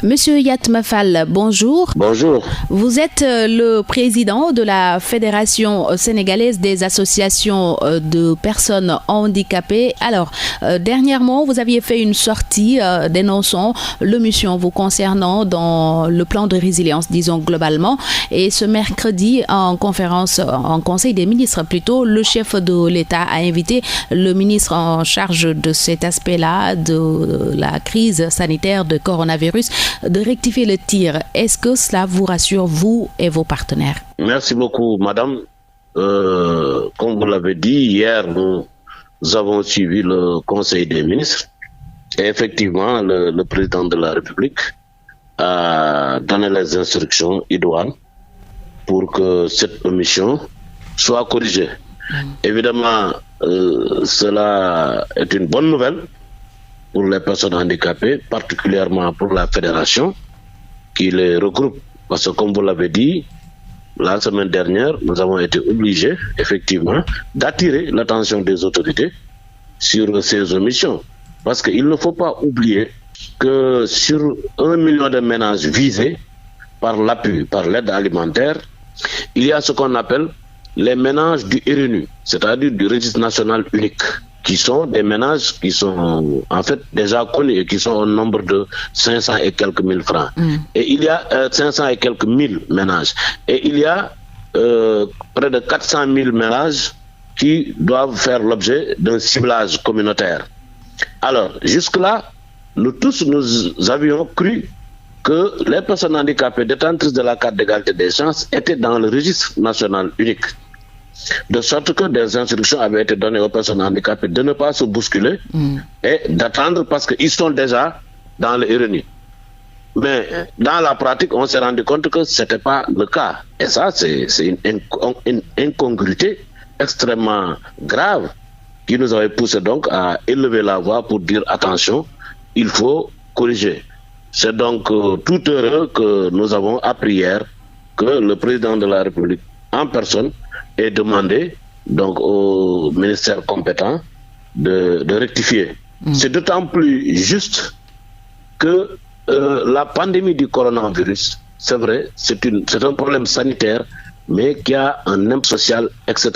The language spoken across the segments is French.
Monsieur Yatma Fall, bonjour. Bonjour. Vous êtes le président de la Fédération sénégalaise des associations de personnes handicapées. Alors, dernièrement, vous aviez fait une sortie dénonçant l'omission vous concernant dans le plan de résilience, disons globalement. Et ce mercredi, en Conseil des ministres plutôt, le chef de l'État a invité le ministre en charge de cet aspect-là, de la crise sanitaire de coronavirus, de rectifier le tir. Est-ce que cela vous rassure, vous et vos partenaires? Merci beaucoup, madame. Comme vous l'avez dit, hier, nous avons suivi le Conseil des ministres et effectivement, le président de la République a donné les instructions idoines pour que cette omission soit corrigée. Évidemment, cela est une bonne nouvelle pour les personnes handicapées, particulièrement pour la fédération qui les regroupe. Parce que comme vous l'avez dit, la semaine dernière, nous avons été obligés, effectivement, d'attirer l'attention des autorités sur ces omissions. Parce qu'il ne faut pas oublier que sur 1 million de ménages visés par l'appui, par l'aide alimentaire, il y a ce qu'on appelle les ménages du RNU, c'est-à-dire du registre national unique, qui sont des ménages qui sont en fait déjà connus et qui sont au nombre de 500 et quelques mille francs. Et il y a 500 et quelques mille ménages. Et il y a près de 400 000 ménages qui doivent faire l'objet d'un ciblage communautaire. Alors, jusque-là, nous avions cru que les personnes handicapées détentrices de la carte d'égalité des chances étaient dans le registre national unique. De sorte que des instructions avaient été données aux personnes handicapées de ne pas se bousculer et d'attendre parce qu'ils sont déjà dans le RNU. Mais dans la pratique, on s'est rendu compte que ce n'était pas le cas. Et ça, c'est une incongruité extrêmement grave qui nous avait poussé donc à élever la voix pour dire attention, il faut corriger. C'est donc tout heureux que nous avons appris hier que le président de la République en personne ait demandé donc au ministère compétent de rectifier. C'est d'autant plus juste que la pandémie du coronavirus, c'est vrai, c'est un problème sanitaire, mais qui a un impact social, etc.,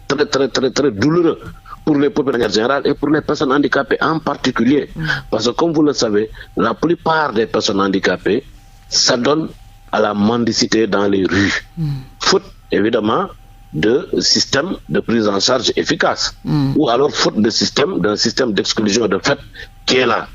très douloureux pour les populations générales et pour les personnes handicapées en particulier. Parce que comme vous le savez, la plupart des personnes handicapées s'adonnent à la mendicité dans les rues. Faute, évidemment, de système de prise en charge efficace. Ou alors faute d'un système d'exclusion de fait qui est là.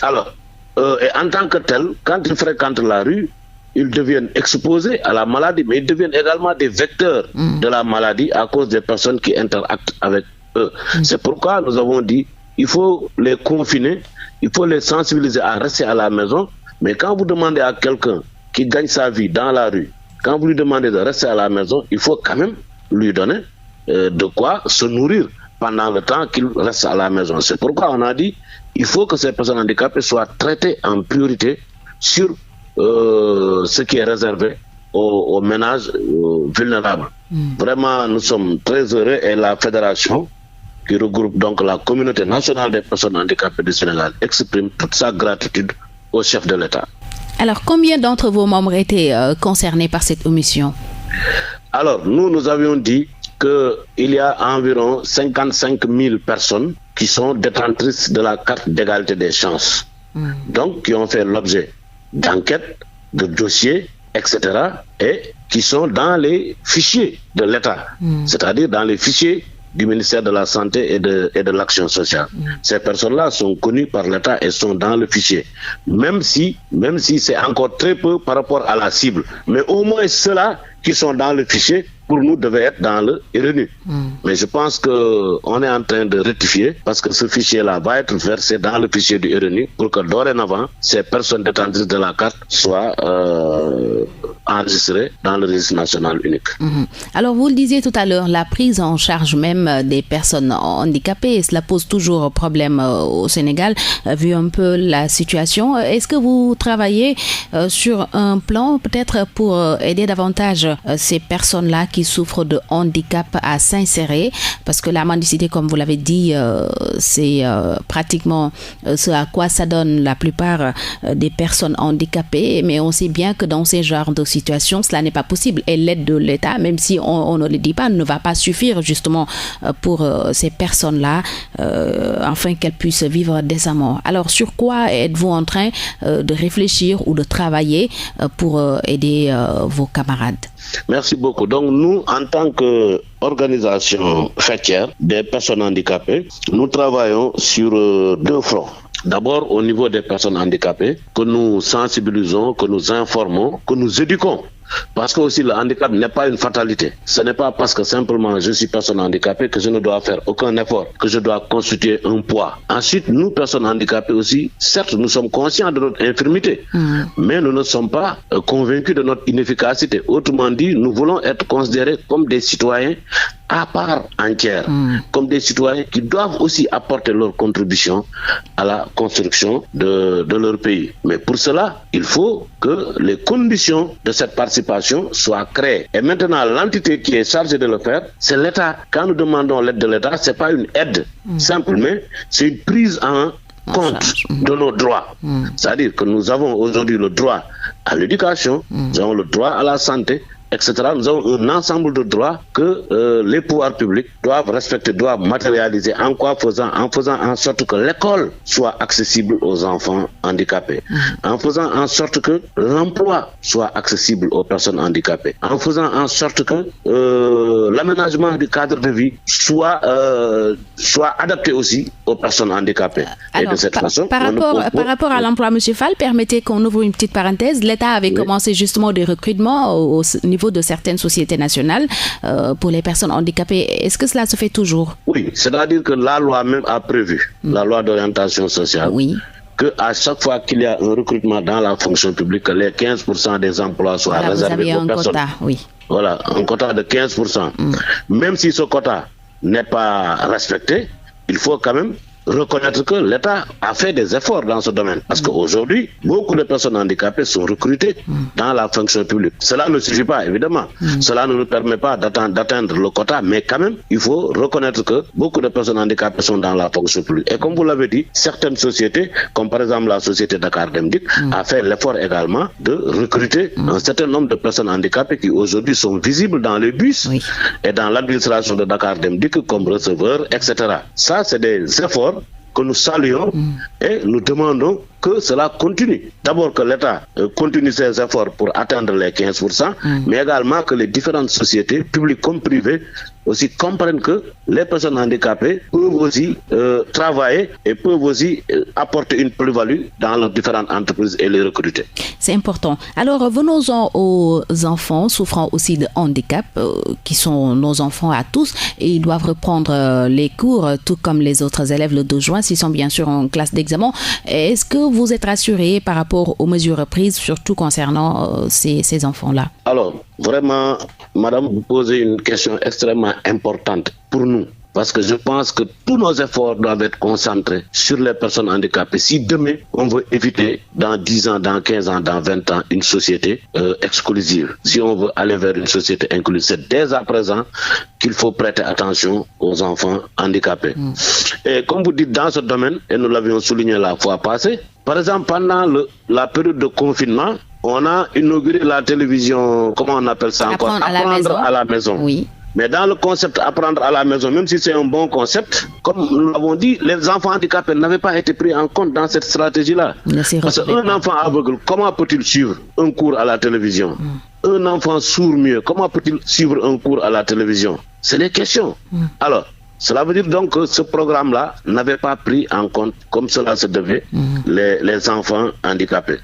Alors, et en tant que tel, quand ils fréquentent la rue, ils deviennent exposés à la maladie, mais ils deviennent également des vecteurs de la maladie à cause des personnes qui interactent avec eux. C'est pourquoi nous avons dit il faut les confiner, il faut les sensibiliser à rester à la maison, mais quand vous demandez à quelqu'un qui gagne sa vie dans la rue, quand vous lui demandez de rester à la maison, il faut quand même lui donner de quoi se nourrir pendant le temps qu'il reste à la maison. C'est pourquoi on a dit il faut que ces personnes handicapées soient traitées en priorité sur ce qui est réservé aux ménages vulnérables. Vraiment, nous sommes très heureux et la fédération qui regroupe donc la communauté nationale des personnes handicapées du Sénégal exprime toute sa gratitude au chef de l'État. Alors, combien d'entre vos membres étaient concernés par cette omission? Alors, nous avions dit qu'il y a environ 55 000 personnes qui sont détentrices de la carte d'égalité des chances. Donc, qui ont fait l'objet d'enquêtes, de dossiers, etc. et qui sont dans les fichiers de l'État, c'est-à-dire dans les fichiers du ministère de la Santé et de l'Action sociale. Ces personnes-là sont connues par l'État et sont dans le fichier. Même si c'est encore très peu par rapport à la cible. Mais au moins ceux-là qui sont dans le fichier, pour nous, devaient être dans le RNU. Mais je pense qu'on est en train de rectifier parce que ce fichier-là va être versé dans le fichier du RNU pour que dorénavant, ces personnes détentrices de la carte soient enregistrées dans le registre national unique. Alors, vous le disiez tout à l'heure, la prise en charge même des personnes handicapées, cela pose toujours problème au Sénégal, vu un peu la situation. Est-ce que vous travaillez sur un plan peut-être pour aider davantage ces personnes-là qui qui souffrent de handicap à s'insérer, parce que la mendicité, comme vous l'avez dit, c'est pratiquement ce à quoi s'adonnent la plupart des personnes handicapées, mais on sait bien que dans ces genres de situations, cela n'est pas possible. Et l'aide de l'État, même si on ne le dit pas, ne va pas suffire justement pour ces personnes-là, afin qu'elles puissent vivre décemment. Alors, sur quoi êtes-vous en train de réfléchir ou de travailler pour aider vos camarades? Merci beaucoup. Donc nous, en tant qu'organisation fêtière des personnes handicapées, nous travaillons sur 2 fronts. D'abord, au niveau des personnes handicapées, que nous sensibilisons, que nous informons, que nous éduquons. Parce que aussi le handicap n'est pas une fatalité. Ce n'est pas parce que simplement je suis personne handicapée que je ne dois faire aucun effort, que je dois constituer un poids. Ensuite, nous, personnes handicapées aussi, certes, nous sommes conscients de notre infirmité, mais nous ne sommes pas convaincus de notre inefficacité. Autrement dit, nous voulons être considérés comme des citoyens à part entière, comme des citoyens qui doivent aussi apporter leur contribution à la construction de leur pays. Mais pour cela, il faut que les conditions de cette participation soient créées. Et maintenant, l'entité qui est chargée de le faire, c'est l'État. Quand nous demandons l'aide de l'État, c'est pas une aide simple, mais c'est une prise en compte de nos droits. C'est-à-dire que nous avons aujourd'hui le droit à l'éducation, nous avons le droit à la santé, etc. Nous avons un ensemble de droits que les pouvoirs publics doivent respecter, doivent matérialiser. En faisant en sorte que l'école soit accessible aux enfants handicapés, en faisant en sorte que l'emploi soit accessible aux personnes handicapées, en faisant en sorte que l'aménagement du cadre de vie soit adapté aussi aux personnes handicapées. Alors, et de cette façon, par rapport à l'emploi, M. Fall, permettez qu'on ouvre une petite parenthèse. L'État avait commencé justement des recrutements au niveau de certaines sociétés nationales pour les personnes handicapées. Est-ce que cela se fait toujours? Oui, c'est-à-dire que la loi même a prévu, la loi d'orientation sociale, que à chaque fois qu'il y a un recrutement dans la fonction publique, que les 15% des emplois soient réservés aux personnes. Voilà, un quota de 15%. Même si ce quota n'est pas respecté, il faut quand même reconnaître que l'État a fait des efforts dans ce domaine. Parce qu'aujourd'hui, beaucoup de personnes handicapées sont recrutées dans la fonction publique. Cela ne suffit pas, évidemment. Cela ne nous permet pas d'atteindre le quota, mais quand même, il faut reconnaître que beaucoup de personnes handicapées sont dans la fonction publique. Et comme vous l'avez dit, certaines sociétés, comme par exemple la société Dakar Dem Dikk, a fait l'effort également de recruter un certain nombre de personnes handicapées qui aujourd'hui sont visibles dans les bus et dans l'administration de Dakar Dem Dikk comme receveurs, etc. Ça, c'est des efforts que nous saluons et nous demandons que cela continue. D'abord que l'État continue ses efforts pour atteindre les 15%, mais également que les différentes sociétés, publiques comme privées, aussi comprennent que les personnes handicapées peuvent aussi travailler et peuvent aussi apporter une plus-value dans leurs différentes entreprises et les recruter. C'est important. Alors, venons-en aux enfants souffrant aussi de handicap, qui sont nos enfants à tous, et ils doivent reprendre les cours, tout comme les autres élèves le 12 juin, s'ils sont bien sûr en classe d'examen. Est-ce que vous êtes rassuré par rapport aux mesures prises, surtout concernant ces enfants-là? Alors, vraiment, madame, vous posez une question extrêmement importante pour nous. Parce que je pense que tous nos efforts doivent être concentrés sur les personnes handicapées. Si demain, on veut éviter dans 10 ans, dans 15 ans, dans 20 ans, une société exclusive, si on veut aller vers une société inclusive, c'est dès à présent qu'il faut prêter attention aux enfants handicapés. Et comme vous dites, dans ce domaine, et nous l'avions souligné la fois passée, par exemple, pendant la période de confinement, on a inauguré la télévision, comment on appelle ça encore? Apprendre à la maison. Oui. Mais dans le concept apprendre à la maison, même si c'est un bon concept, comme nous l'avons dit, les enfants handicapés n'avaient pas été pris en compte dans cette stratégie-là. Parce qu'un enfant aveugle, comment peut-il suivre un cours à la télévision? Un enfant sourd mieux, comment peut-il suivre un cours à la télévision? C'est les questions. Alors, cela veut dire donc que ce programme-là n'avait pas pris en compte, comme cela se devait, les enfants handicapés.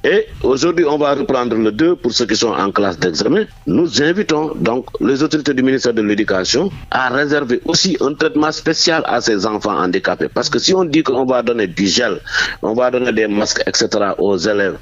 Et aujourd'hui, on va reprendre le 2 pour ceux qui sont en classe d'examen. Nous invitons donc les autorités du ministère de l'Éducation à réserver aussi un traitement spécial à ces enfants handicapés. Parce que si on dit qu'on va donner du gel, on va donner des masques, etc. aux élèves,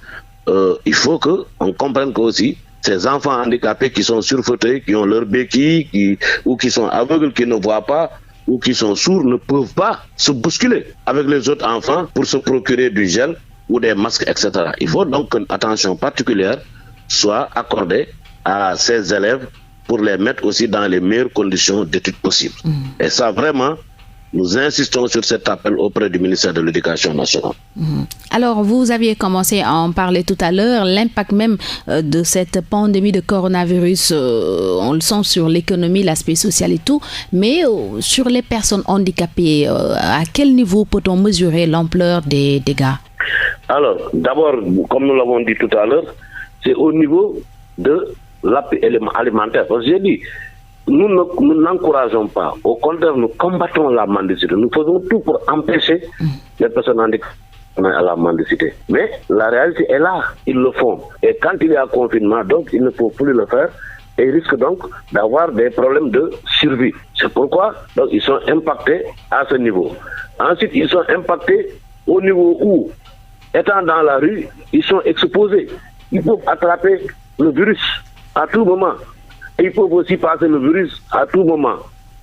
il faut qu'on comprenne que aussi ces enfants handicapés qui sont sur fauteuil, qui ont leur béquille, ou qui sont aveugles, qui ne voient pas, ou qui sont sourds, ne peuvent pas se bousculer avec les autres enfants pour se procurer du gel ou des masques, etc. Il faut donc qu'une attention particulière soit accordée à ces élèves pour les mettre aussi dans les meilleures conditions d'études possibles. Et ça, vraiment, nous insistons sur cet appel auprès du ministère de l'Éducation nationale. Alors, vous aviez commencé à en parler tout à l'heure, l'impact même de cette pandémie de coronavirus, on le sent sur l'économie, l'aspect social et tout, mais sur les personnes handicapées, à quel niveau peut-on mesurer l'ampleur des dégâts? Alors, d'abord, comme nous l'avons dit tout à l'heure, c'est au niveau de l'appui alimentaire. Parce que j'ai dit, nous n'encourageons pas. Au contraire, nous combattons la mendicité. Nous faisons tout pour empêcher les personnes handicapées à la mendicité. Mais la réalité est là. Ils le font. Et quand il y a confinement, donc, il ne faut plus le faire. Et ils risquent donc d'avoir des problèmes de survie. C'est pourquoi donc, ils sont impactés à ce niveau. Ensuite, ils sont impactés au niveau où, étant dans la rue, ils sont exposés. Ils peuvent attraper le virus à tout moment. Et ils peuvent aussi passer le virus à tout moment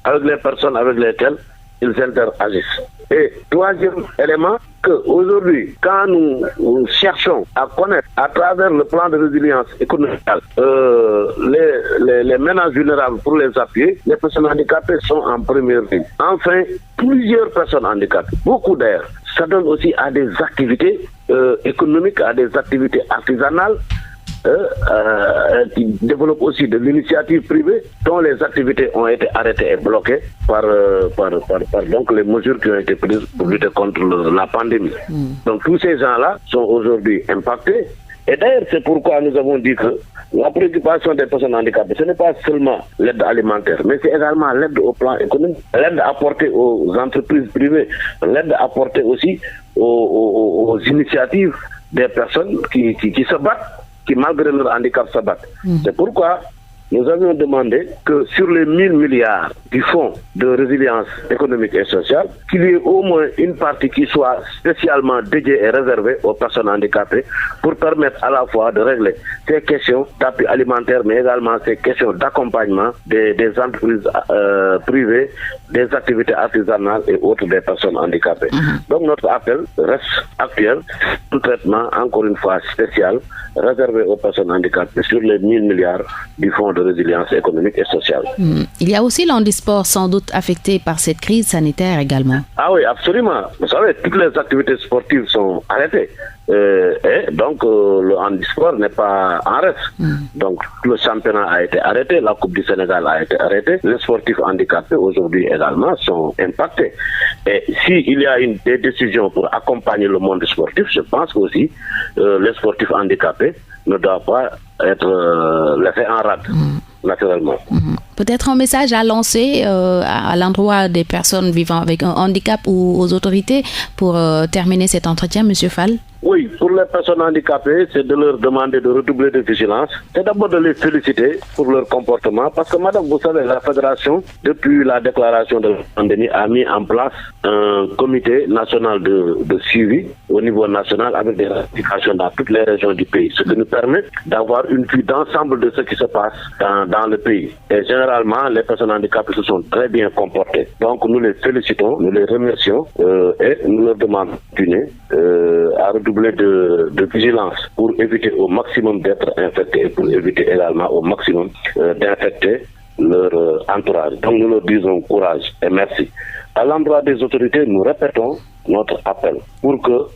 avec les personnes avec lesquelles ils interagissent. Et troisième élément, qu'aujourd'hui, quand nous cherchons à connaître à travers le plan de résilience économique les ménages vulnérables pour les appuyer, les personnes handicapées sont en première ligne. Enfin, plusieurs personnes handicapées, beaucoup d'ailleurs, ça donne aussi à des activités économiques, à des activités artisanales, qui développent aussi de l'initiative privée dont les activités ont été arrêtées et bloquées par donc les mesures qui ont été prises pour lutter contre la pandémie. Donc tous ces gens-là sont aujourd'hui impactés. Et d'ailleurs, c'est pourquoi nous avons dit que la préoccupation des personnes handicapées, ce n'est pas seulement l'aide alimentaire, mais c'est également l'aide au plan économique, l'aide apportée aux entreprises privées, l'aide apportée aussi aux initiatives des personnes qui se battent, qui malgré leur handicap se battent. C'est pourquoi nous avions demandé que sur les 1000 milliards du fonds de résilience économique et sociale, qu'il y ait au moins une partie qui soit spécialement dédiée et réservée aux personnes handicapées pour permettre à la fois de régler ces questions d'appui alimentaire, mais également ces questions d'accompagnement des entreprises privées, des activités artisanales et autres des personnes handicapées. Donc notre appel reste actuel, un traitement encore une fois spécial, réservé aux personnes handicapées sur les 1000 milliards du fonds de résilience économique et sociale. Il y a aussi l'handisport sans doute affecté par cette crise sanitaire également. Ah oui, absolument. Vous savez, toutes les activités sportives sont arrêtées. Et donc le handisport n'est pas en reste. Donc le championnat a été arrêté, la Coupe du Sénégal a été arrêtée, les sportifs handicapés aujourd'hui également sont impactés. Et s'il y a des décisions pour accompagner le monde sportif, je pense aussi les sportifs handicapés ne doivent pas être laissés en rade, naturellement. Peut-être un message à lancer à l'endroit des personnes vivant avec un handicap ou aux autorités pour terminer cet entretien, M. Fall? Oui, pour les personnes handicapées, c'est de leur demander de redoubler de vigilance. C'est d'abord de les féliciter pour leur comportement parce que, madame, vous savez, la fédération, depuis la déclaration de la pandémie, a mis en place un comité national de suivi au niveau national avec des ramifications dans toutes les régions du pays, ce qui nous permet d'avoir une vue d'ensemble de ce qui se passe dans le pays. Et généralement, les personnes handicapées se sont très bien comportées. Donc, nous les félicitons, nous les remercions et nous leur demandons à redoubler de vigilance pour éviter au maximum d'être infectés et pour éviter également au maximum d'infecter leur entourage. Donc nous leur disons courage et merci. À l'endroit des autorités, nous répétons notre appel pour que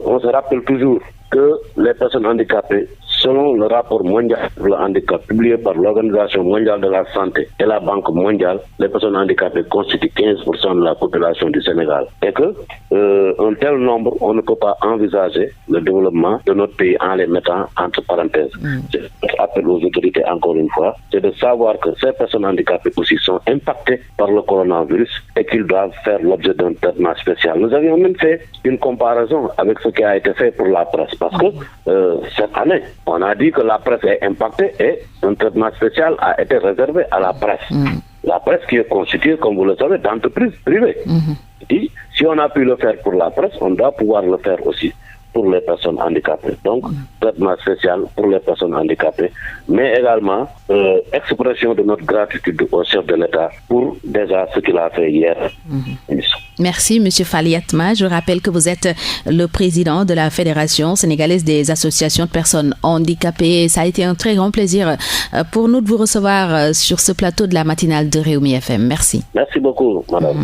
on se rappelle toujours que les personnes handicapées, selon le rapport mondial sur le handicap publié par l'Organisation mondiale de la santé et la Banque mondiale, les personnes handicapées constituent 15% de la population du Sénégal. Et que un tel nombre, on ne peut pas envisager le développement de notre pays en les mettant entre parenthèses. C'est notre appel aux autorités, encore une fois, c'est de savoir que ces personnes handicapées aussi sont impactées par le coronavirus et qu'ils doivent faire l'objet d'un traitement spécial. Nous avions même fait une comparaison avec ce qui a été fait pour la presse, parce que cette année, on a dit que la presse est impactée et un traitement spécial a été réservé à la presse. La presse qui est constituée, comme vous le savez, d'entreprises privées. Et si on a pu le faire pour la presse, on doit pouvoir le faire aussi pour les personnes handicapées. Donc, traitement spécial pour les personnes handicapées, mais également expression de notre gratitude au chef de l'État pour déjà ce qu'il a fait hier. Merci, M. Fally Yatma. Je rappelle que vous êtes le président de la Fédération sénégalaise des associations de personnes handicapées. Ça a été un très grand plaisir pour nous de vous recevoir sur ce plateau de la matinale de Rewmi FM. Merci. Merci beaucoup, madame.